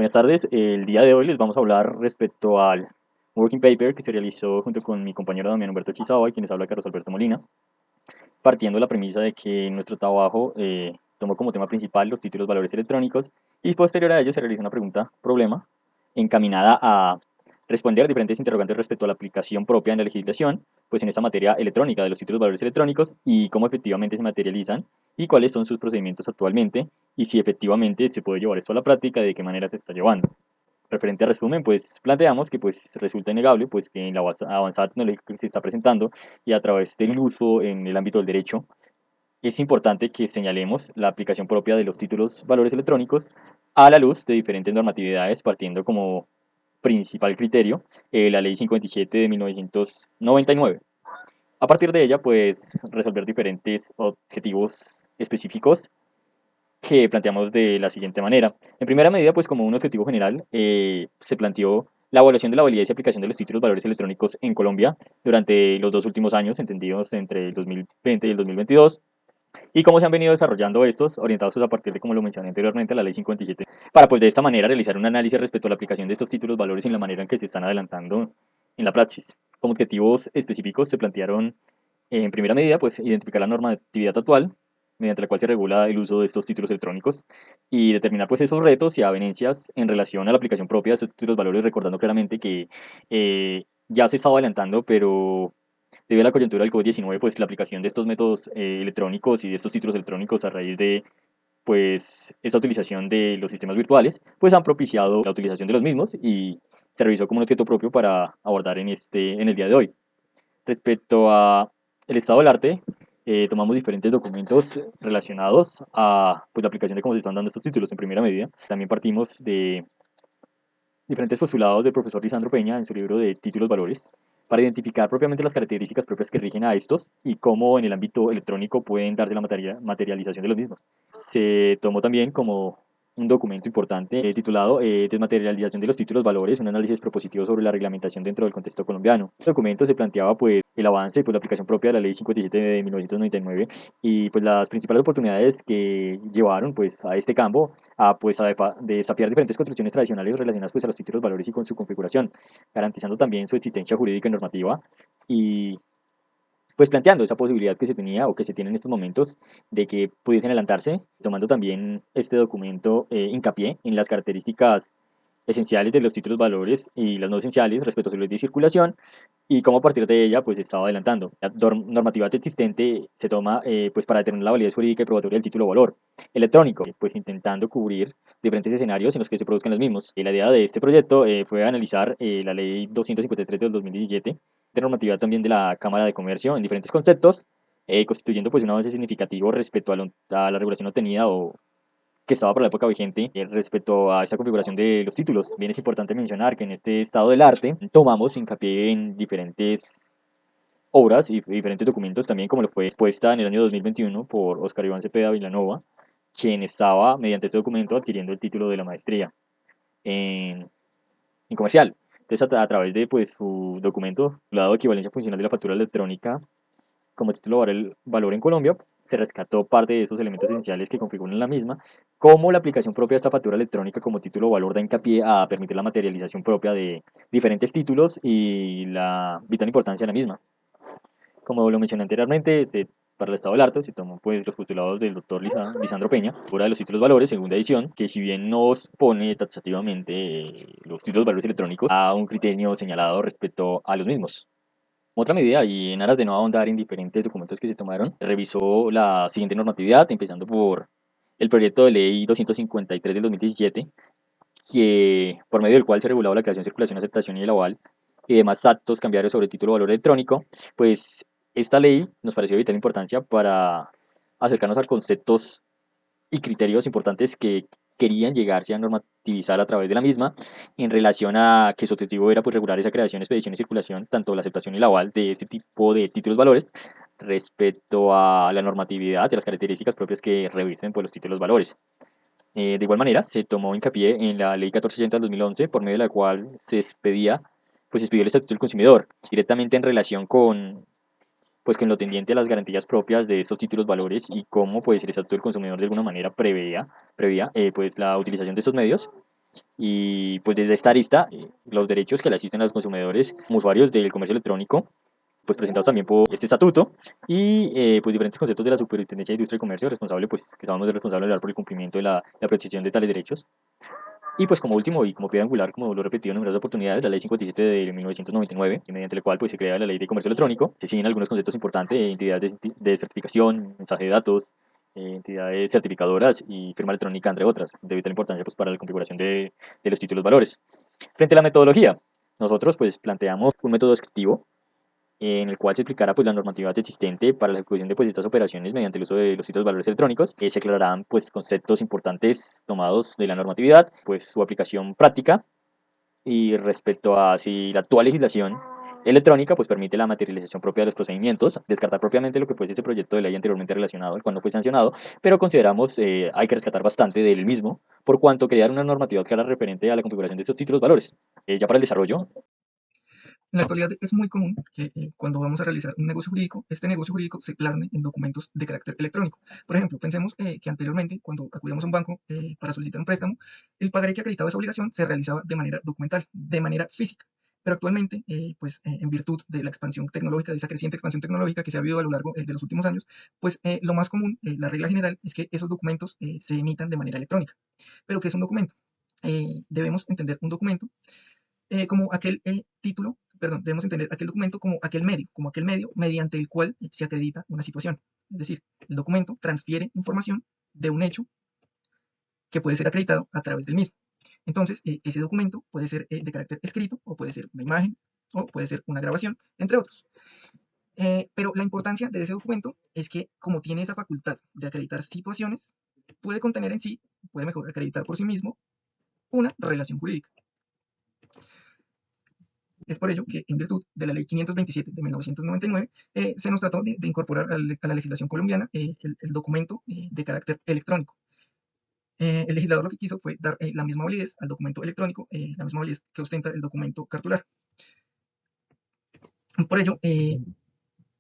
Buenas tardes, el día de hoy les vamos a hablar respecto al working paper que se realizó junto con mi compañero Damián Humberto Chizábal y quien les habla Carlos Alberto Molina, partiendo de la premisa de que nuestro trabajo tomó como tema principal los títulos valores electrónicos y posterior a ello se realizó una pregunta problema encaminada a responder diferentes interrogantes respecto a la aplicación propia en la legislación, pues en esta materia electrónica de los títulos valores electrónicos y cómo efectivamente se materializan y cuáles son sus procedimientos actualmente y si efectivamente se puede llevar esto a la práctica y de qué manera se está llevando. Referente al resumen, pues planteamos que pues resulta innegable pues que en la avanzada tecnológica que se está presentando y a través del uso en el ámbito del derecho, es importante que señalemos la aplicación propia de los títulos valores electrónicos a la luz de diferentes normatividades, partiendo como principal criterio la Ley 57 de 1999. A partir de ella, pues resolver diferentes objetivos específicos que planteamos de la siguiente manera. En primera medida, pues como un objetivo general, se planteó la evaluación de la validez y aplicación de los títulos valores electrónicos en Colombia durante los dos últimos años, entendidos entre el 2020 y el 2022, y cómo se han venido desarrollando estos, orientados pues, a partir de, como lo mencioné anteriormente, la Ley 57, para pues de esta manera realizar un análisis respecto a la aplicación de estos títulos valores y la manera en que se están adelantando en la praxis. Como objetivos específicos se plantearon, en primera medida, pues identificar la normatividad actual, mediante la cual se regula el uso de estos títulos electrónicos y determinar pues esos retos y avenencias en relación a la aplicación propia de estos títulos valores, recordando claramente que ya se estaba adelantando, pero debido a la coyuntura del COVID-19, pues la aplicación de estos métodos electrónicos y de estos títulos electrónicos a raíz de pues esta utilización de los sistemas virtuales, pues han propiciado la utilización de los mismos y se revisó como un objeto propio para abordar en el día de hoy. Respecto a el estado del arte, tomamos diferentes documentos relacionados a pues, la aplicación de cómo se están dando estos títulos en primera medida. También partimos de diferentes postulados del profesor Lisandro Peña en su libro de Títulos Valores para identificar propiamente las características propias que rigen a estos y cómo en el ámbito electrónico pueden darse la materialización de los mismos. Se tomó también como un documento importante titulado Desmaterialización de los títulos valores, un análisis propositivo sobre la reglamentación dentro del contexto colombiano. Este documento se planteaba pues el avance y pues la aplicación propia de la Ley 57 de 1999 y pues las principales oportunidades que llevaron pues a este campo a pues a desafiar diferentes construcciones tradicionales relacionadas pues a los títulos valores y con su configuración, garantizando también su existencia jurídica y normativa y pues planteando esa posibilidad que se tenía o que se tiene en estos momentos de que pudiesen adelantarse, tomando también este documento hincapié en las características esenciales de los títulos valores y las no esenciales respecto a su ley de circulación y cómo a partir de ella pues se estaba adelantando. La normativa existente se toma pues para determinar la validez jurídica y probatoria del título valor electrónico, pues intentando cubrir diferentes escenarios en los que se produzcan los mismos. Y la idea de este proyecto fue analizar la ley 253 del 2017, de normativa también de la Cámara de Comercio en diferentes conceptos, constituyendo pues un avance significativo respecto a la regulación obtenida o que estaba por la época vigente respecto a esta configuración de los títulos. Bien es importante mencionar que en este estado del arte tomamos hincapié en diferentes obras y diferentes documentos también, como lo fue expuesta en el año 2021 por Oscar Iván Cepeda Villanova, quien estaba mediante este documento adquiriendo el título de la maestría en, en comercial. Entonces, a través de pues, su documento, titulado Equivalencia Funcional de la Factura Electrónica, como título valor en Colombia, se rescató parte de esos elementos esenciales que configuran la misma, como la aplicación propia de esta factura electrónica como título valor da hincapié a permitir la materialización propia de diferentes títulos y la vital importancia de la misma. Como lo mencioné anteriormente, para el estado del arte se tomó pues, los postulados del doctor Lisandro Peña, fuera de los títulos valores, segunda edición, que si bien nos pone taxativamente los títulos valores electrónicos a un criterio señalado respecto a los mismos. Otra medida, y en aras de no ahondar en diferentes documentos que se tomaron, revisó la siguiente normatividad, empezando por el proyecto de ley 253 del 2017, que, por medio del cual se regulaba la creación, circulación, aceptación y el aval y demás actos cambiarios sobre el título de valor electrónico, pues esta ley nos pareció de vital importancia para acercarnos a conceptos y criterios importantes que querían llegarse a normativizar a través de la misma en relación a que su objetivo era pues, regular esa creación, expedición y circulación, tanto la aceptación y el aval de este tipo de títulos valores respecto a la normatividad y a las características propias que revisten pues, los títulos valores. De igual manera, se tomó hincapié en la Ley 1480 del 2011, por medio de la cual se expidió el Estatuto del Consumidor, directamente en relación con pues que en lo tendiente a las garantías propias de estos títulos valores y cómo pues el Estatuto del Consumidor de alguna manera prevía pues la utilización de estos medios Y pues desde esta arista, los derechos que le asisten a los consumidores como usuarios del comercio electrónico, pues presentados también por este estatuto y pues diferentes conceptos de la Superintendencia de Industria y Comercio, responsable, pues que estamos responsables de velar por el cumplimiento de la protección de tales derechos. Y pues como último y como piedra angular, como lo he repetido en numerosas oportunidades, la Ley 57 de 1999, mediante la cual pues, se crea la Ley de Comercio Electrónico, se siguen algunos conceptos importantes, entidades de certificación, mensaje de datos, entidades certificadoras y firma electrónica, entre otras, de vital importancia pues, para la configuración de los títulos valores. Frente a la metodología, nosotros pues planteamos un método descriptivo en el cual se explicará pues, la normatividad existente para la ejecución de pues, estas operaciones mediante el uso de los títulos valores electrónicos. Se aclararán pues, conceptos importantes tomados de la normatividad, pues su aplicación práctica y respecto a si la actual legislación electrónica pues permite la materialización propia de los procedimientos, descartar propiamente lo que fuese ese proyecto de ley anteriormente relacionado, el cual no fue sancionado, pero consideramos hay que rescatar bastante del mismo, por cuanto crear una normatividad clara referente a la configuración de estos títulos valores. Ya para el desarrollo, En la actualidad es muy común que cuando vamos a realizar un negocio jurídico, este negocio jurídico se plasme en documentos de carácter electrónico. Por ejemplo, pensemos que anteriormente, cuando acudíamos a un banco para solicitar un préstamo, el pagaré que acreditaba esa obligación se realizaba de manera documental, de manera física. Pero actualmente, en virtud de la expansión tecnológica, de esa creciente expansión tecnológica que se ha habido a lo largo de los últimos años, pues lo más común, la regla general, es que esos documentos se emitan de manera electrónica. ¿Pero qué es un documento? Debemos entender un documento como aquel título, perdón, debemos entender aquel documento como aquel medio mediante el cual se acredita una situación. Es decir, el documento transfiere información de un hecho que puede ser acreditado a través del mismo. Entonces, ese documento puede ser de carácter escrito, o puede ser una imagen, o puede ser una grabación, entre otros. Pero la importancia de ese documento es que, como tiene esa facultad de acreditar situaciones, puede contener en sí, puede mejor acreditar por sí mismo, una relación jurídica. Es por ello que, en virtud de la Ley 527 de 1999, se nos trató de incorporar a la legislación colombiana el documento de carácter electrónico. El legislador lo que quiso fue dar la misma validez al documento electrónico, la misma validez que ostenta el documento cartular. Por ello, en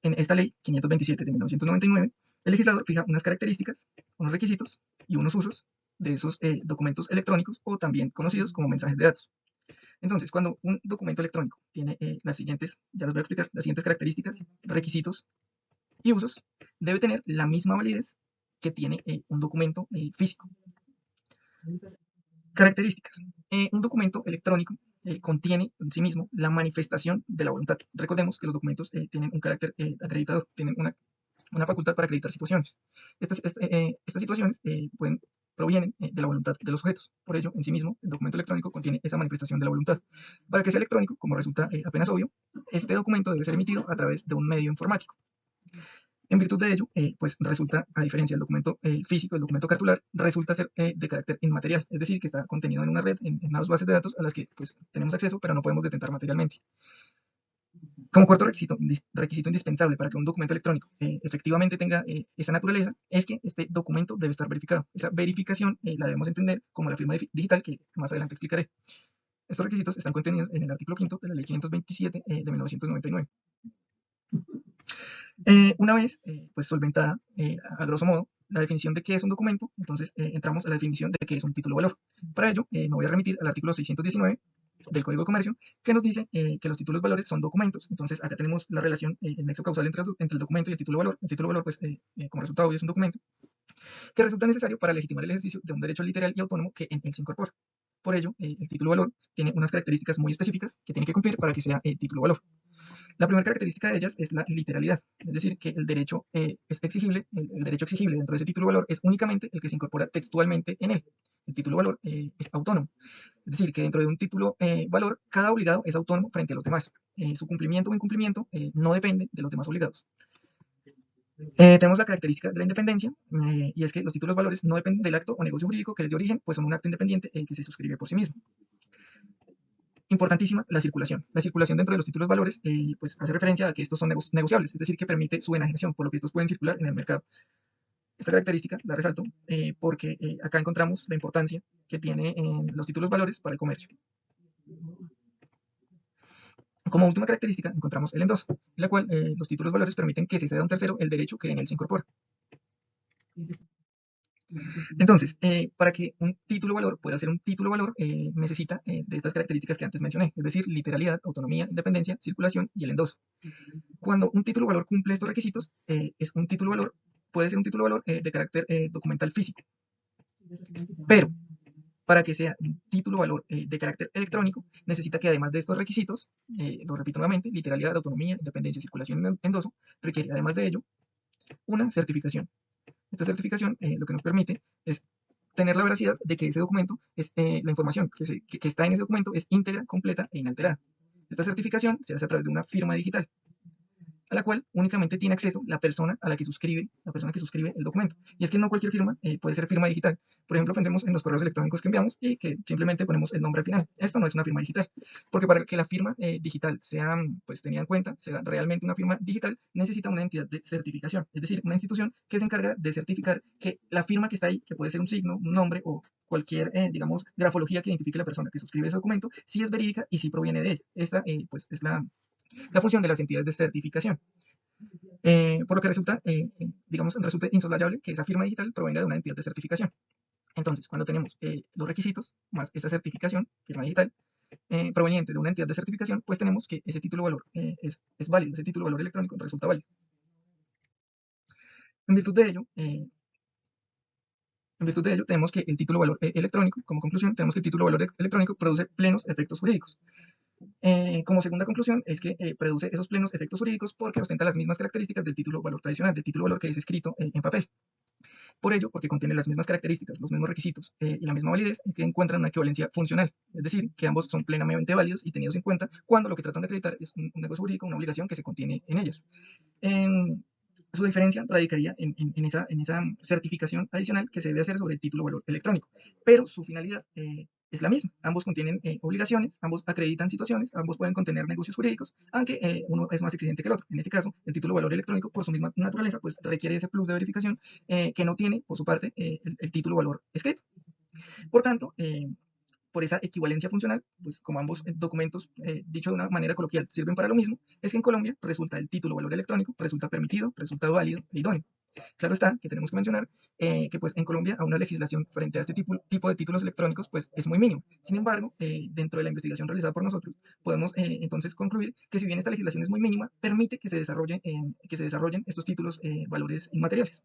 esta Ley 527 de 1999, el legislador fija unas características, unos requisitos y unos usos de esos documentos electrónicos, o también conocidos como mensajes de datos. Entonces, cuando un documento electrónico tiene las siguientes, ya les voy a explicar, las siguientes características, requisitos y usos, debe tener la misma validez que tiene un documento físico. Características. Un documento electrónico contiene en sí mismo la manifestación de la voluntad. Recordemos que los documentos tienen un carácter acreditador, tienen una facultad para acreditar situaciones. Estas situaciones provienen de la voluntad de los sujetos. Por ello, en sí mismo, el documento electrónico contiene esa manifestación de la voluntad. Para que sea electrónico, como resulta apenas obvio, este documento debe ser emitido a través de un medio informático. En virtud de ello, pues resulta, a diferencia del documento físico, el documento cartular, resulta ser de carácter inmaterial, es decir, que está contenido en una red, en unas bases de datos a las que pues, tenemos acceso, pero no podemos detentar materialmente. Como cuarto requisito indispensable para que un documento electrónico efectivamente tenga esa naturaleza, es que este documento debe estar verificado. Esa verificación la debemos entender como la firma digital, que más adelante explicaré. Estos requisitos están contenidos en el artículo 5 de la Ley 527 de 1999. Una vez pues solventada, a grosso modo, la definición de qué es un documento, entonces entramos a la definición de qué es un título de valor. Para ello, me voy a remitir al artículo 619 del Código de Comercio, que nos dice que los títulos de valores son documentos. Entonces, acá tenemos la relación, el nexo causal entre el documento y el título de valor. El título de valor, pues, como resultado, es un documento que resulta necesario para legitimar el ejercicio de un derecho literal y autónomo que en él se incorpora. Por ello, el título de valor tiene unas características muy específicas que tiene que cumplir para que sea título de valor. La primera característica de ellas es la literalidad, es decir, que el derecho es exigible, el derecho exigible dentro de ese título de valor es únicamente el que se incorpora textualmente en él. El título de valor es autónomo, es decir, que dentro de un título valor, cada obligado es autónomo frente a los demás. Su cumplimiento o incumplimiento no depende de los demás obligados. Tenemos la característica de la independencia, y es que los títulos valores no dependen del acto o negocio jurídico que les dio origen, pues son un acto independiente que se suscribe por sí mismo. Importantísima la circulación. La circulación dentro de los títulos valores pues hace referencia a que estos son negociables, es decir, que permite su enajenación, por lo que estos pueden circular en el mercado. Esta característica la resalto porque acá encontramos la importancia que tiene en los títulos valores para el comercio. Como última característica encontramos el endoso, en la cual los títulos valores permiten que se ceda a un tercero el derecho que en él se incorpora. Entonces, para que un título valor pueda ser un título valor, necesita de estas características que antes mencioné, es decir, literalidad, autonomía, independencia, circulación y el endoso. Cuando un título valor cumple estos requisitos, es un título valor, puede ser un título valor de carácter documental físico. Pero para que sea un título valor de carácter electrónico, necesita que además de estos requisitos, lo repito nuevamente, literalidad, autonomía, independencia, circulación y endoso, requiere además de ello una certificación. Esta certificación lo que nos permite es tener la veracidad de que ese documento, es, la información que está en ese documento es íntegra, completa e inalterada. Esta certificación se hace a través de una firma digital, a la cual únicamente tiene acceso la persona a la persona que suscribe el documento. Y es que no cualquier firma puede ser firma digital. Por ejemplo, pensemos en los correos electrónicos que enviamos y que simplemente ponemos el nombre al final. Esto no es una firma digital, porque para que la firma digital sea pues, tenida en cuenta, sea realmente una firma digital, necesita una entidad de certificación, es decir, una institución que se encarga de certificar que la firma que está ahí, que puede ser un signo, un nombre o cualquier, digamos, grafología que identifique a la persona que suscribe ese documento, sí es verídica y sí proviene de ella. Esta, pues, es la función de las entidades de certificación. Por lo que resulta, digamos, resulta insoslayable que esa firma digital provenga de una entidad de certificación. Entonces, cuando tenemos los requisitos más esa certificación, firma digital, proveniente de una entidad de certificación, pues tenemos que ese título valor es válido, ese título valor electrónico resulta válido. En virtud de ello, tenemos que el título valor electrónico, como conclusión, tenemos que el título valor electrónico produce plenos efectos jurídicos. Como segunda conclusión es que produce esos plenos efectos jurídicos porque ostenta las mismas características del título valor tradicional, del título valor que es escrito en papel. Por ello, porque contiene las mismas características, los mismos requisitos y la misma validez, es que encuentran una equivalencia funcional, es decir, que ambos son plenamente válidos y tenidos en cuenta cuando lo que tratan de acreditar es un negocio jurídico, una obligación que se contiene en ellas. Su diferencia radicaría en esa certificación adicional que se debe hacer sobre el título valor electrónico, pero su finalidad es la misma. Ambos contienen obligaciones, ambos acreditan situaciones, ambos pueden contener negocios jurídicos, aunque uno es más exigente que el otro. En este caso, el título valor electrónico, por su misma naturaleza, pues requiere ese plus de verificación que no tiene, por su parte, el título valor escrito. Por tanto, por esa equivalencia funcional, pues como ambos documentos, dicho de una manera coloquial, sirven para lo mismo, es que en Colombia resulta el título valor electrónico, resulta permitido, resulta válido e idóneo. Claro está que tenemos que mencionar que pues en Colombia a una legislación frente a este tipo de títulos electrónicos pues es muy mínimo. Sin embargo, dentro de la investigación realizada por nosotros, podemos entonces concluir que si bien esta legislación es muy mínima, permite que se desarrollen estos títulos valores inmateriales.